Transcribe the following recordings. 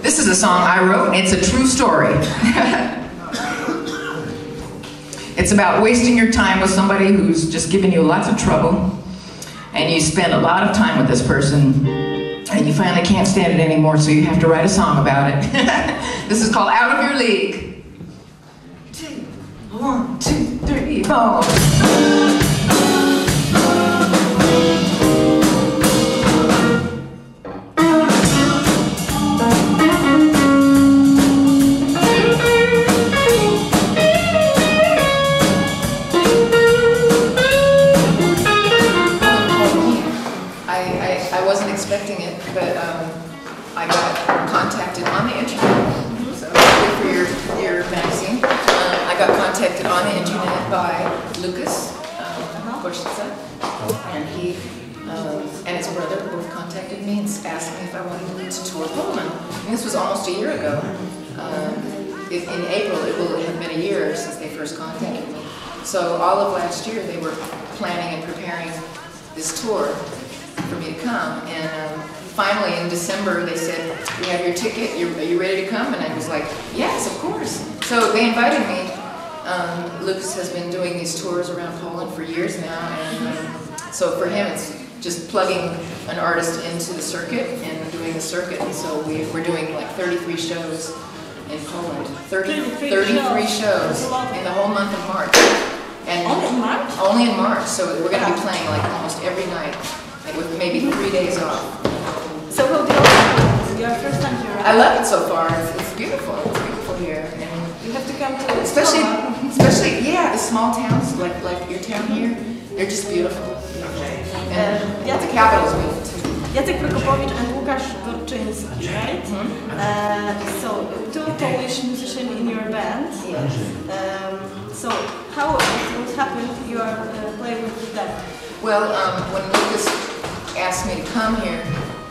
This is a song I wrote, and it's a true story. It's about wasting your time with somebody who's just giving you lots of trouble, and you spend a lot of time with this person, and you finally can't stand it anymore, so you have to write a song about it. This is called Out of Your League. 1, 2, 3, 4. But I got contacted on the internet, so for your magazine. I got contacted on the internet by Lucas, and he and his brother both contacted me and asked me if I wanted to tour Poland. And this was almost a year ago. In April, it will have been a year since they first contacted me. So all of last year, they were planning and preparing this tour for me to come, and finally in December they said, "We have your ticket, are you ready to come?" And I was like, "Yes, of course." So they invited me. Lucas has been doing these tours around Poland for years now, and so for him it's just plugging an artist into the circuit and doing the circuit. And so we're doing like 33 shows in Poland. 33 shows in the whole month of March. And only in March? Only in March. So we're going to be playing like almost every night, with maybe 3 days off. So how do you like it? Your first time here? I love it so far. It's beautiful. It's beautiful here, and you have to come to especially the small towns like your town here. They're just beautiful. And the capital is beautiful too. Jacek Prokopowicz and Łukasz Gorczyński, right? So two Polish musicians in your band. Yes. So how what happened? You are playing with them. Well, when Lucas asked me to come here,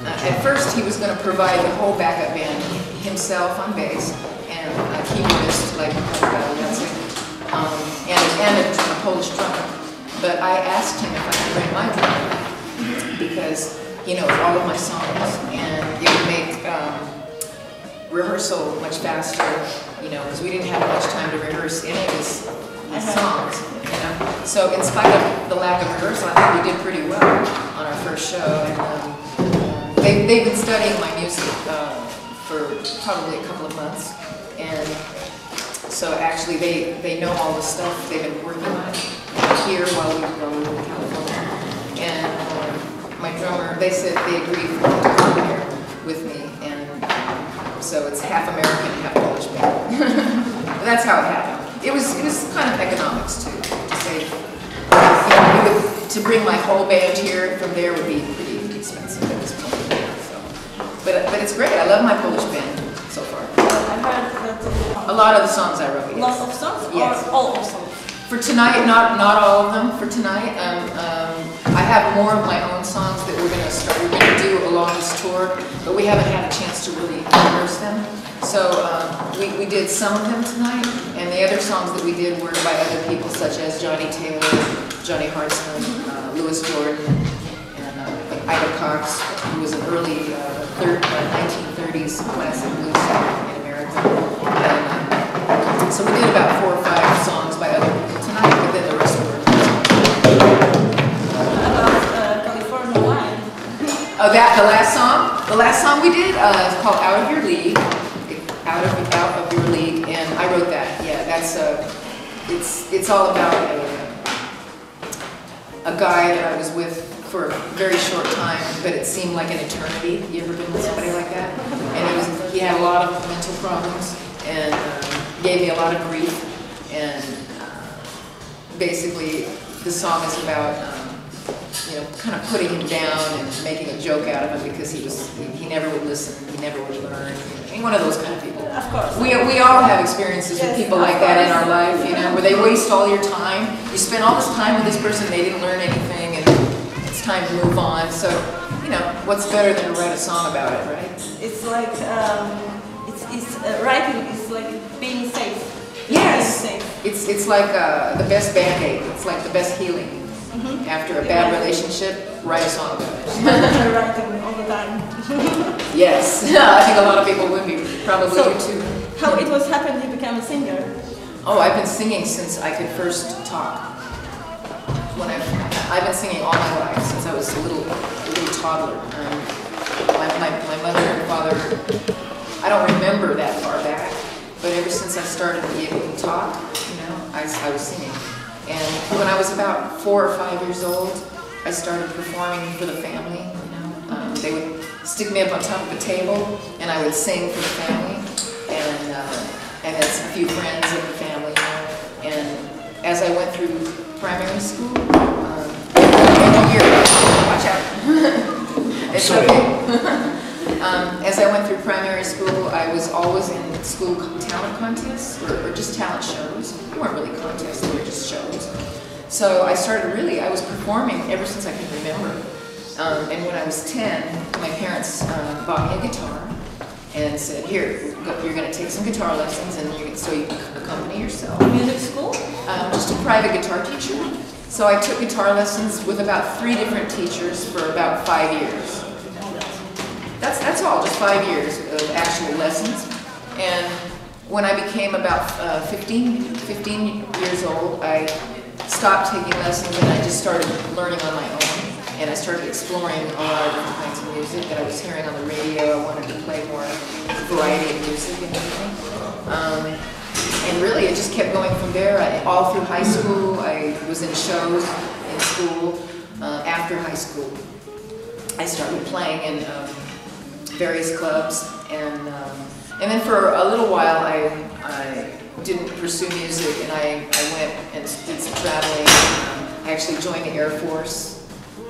at first he was going to provide the whole backup band himself on bass and a keyboardist like Jacek, and a Polish drummer. But I asked him if I could bring my drummer because he knows all of my songs, and it would make rehearsal much faster, because we didn't have much time to rehearse any of his songs. So in spite of the lack of rehearsal, I think we did pretty well on our first show. And they've been studying my music for probably a couple of months, and so actually they know all the stuff they've been working on here while we were in California. And my drummer, they said they agreed to come here with me, and so it's half American, half Polish band. That's how it happened. It was kind of economics too, to say, to bring my whole band here from there would be pretty expensive at this point. So, but it's great. I love my Polish band so far. I heard that a lot of the songs I wrote. Yes. Lots of songs, yes. Or all of songs. For tonight, not all of them. For tonight, I have more of my own songs that we're going to do along this tour, but we haven't had a chance to really rehearse them. So we did some of them tonight, and the other songs that we did were by other people such as Johnny Taylor, Johnny Hartson, Louis Jordan, and Ida Cox, who was an early 1930s classic blues singer in America. And, so we did about 4 or 5 songs by other people tonight, but then the rest were. California Line. Oh, the last song we did is called Out of Your League. Out of Your League, and I wrote that. Yeah, that's it's all about a guy that I was with for a very short time, but it seemed like an eternity. You ever been with somebody like that? And he had a lot of mental problems and gave me a lot of grief. And basically, the song is about kind of putting him down and making a joke out of him because he never would listen, he never would learn. One of those kind of people. Of course. We all have experiences with people like that in our life, where they waste all your time. You spend all this time with this person, they didn't learn anything, and it's time to move on. So, what's better than to write a song about it, right? It's like writing is like being safe. Yes. Being safe. It's like the best Band-Aid. It's like the best healing. After a bad relationship, write a song about it. Writing all the time. Yes, I think a lot of people would be, probably So, you too. How it was happened you became a singer? Oh, I've been singing since I could first talk. I've been singing all my life, since I was a little toddler. My mother and father, I don't remember that far back, but ever since I started to be able to talk, I was singing. And when I was about 4 or 5 years old, I started performing for the family. They would stick me up on top of a table, and I would sing for the family, and it's a few friends of the family. And as I went through primary school, every year, watch out. It's okay. As I went through primary school, I was always in school talent contests or just talent shows. They weren't really contests, they were just shows. So I was performing ever since I could remember. And when I was 10, my parents bought me a guitar and said, here, you're going to take some guitar lessons so you can accompany yourself. Music school? Just a private guitar teacher. So I took guitar lessons with about 3 different teachers for about 5 years. That's all, just 5 years of actual lessons. And when I became about 15 years old, I stopped taking lessons and I just started learning on my own. And I started exploring a lot of different kinds of music that I was hearing on the radio. I wanted to play more variety of music and everything. And really, it just kept going from there. All through high school, I was in shows in school. After high school, I started playing in various clubs. And then for a little while, I didn't pursue music, and I went and did some traveling. I actually joined the Air Force.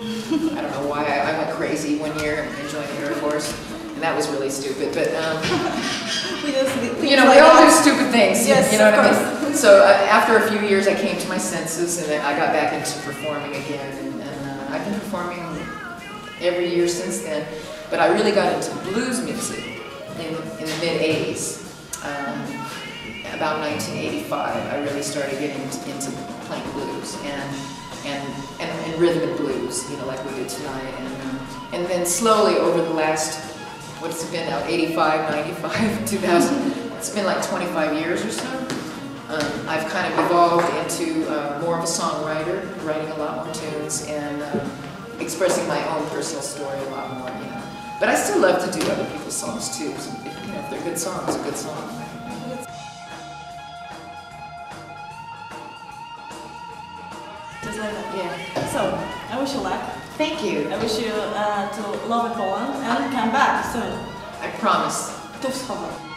I don't know why, I went crazy one year and joined the Air Force, and that was really stupid, but we all do stupid things, yes, you know what I mean? So after a few years I came to my senses, and then I got back into performing again, and I've been performing every year since then, but I really got into blues music in the mid-80s. About 1985, I really started getting into playing blues and rhythm and blues, like we did tonight. And then slowly over the last, what's it been now, 85, 95, 2000, it's been like 25 years or so. I've kind of evolved into more of a songwriter, writing a lot more tunes and expressing my own personal story a lot more, But I still love to do other people's songs too. So if they're good songs, a good song. Just like that. Yeah. So, I wish you luck. Thank you. I wish you to love Poland and come back soon. I promise. To Wschowa.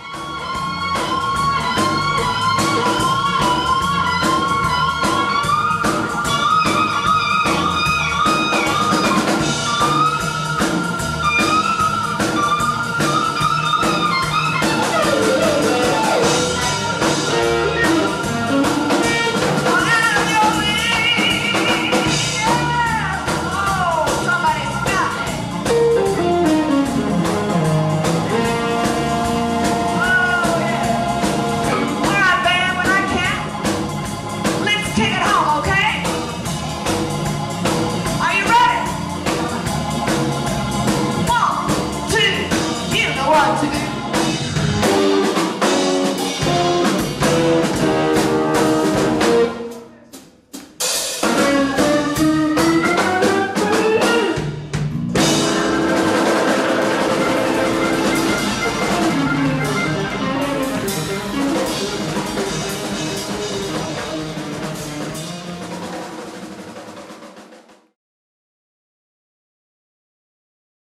Want to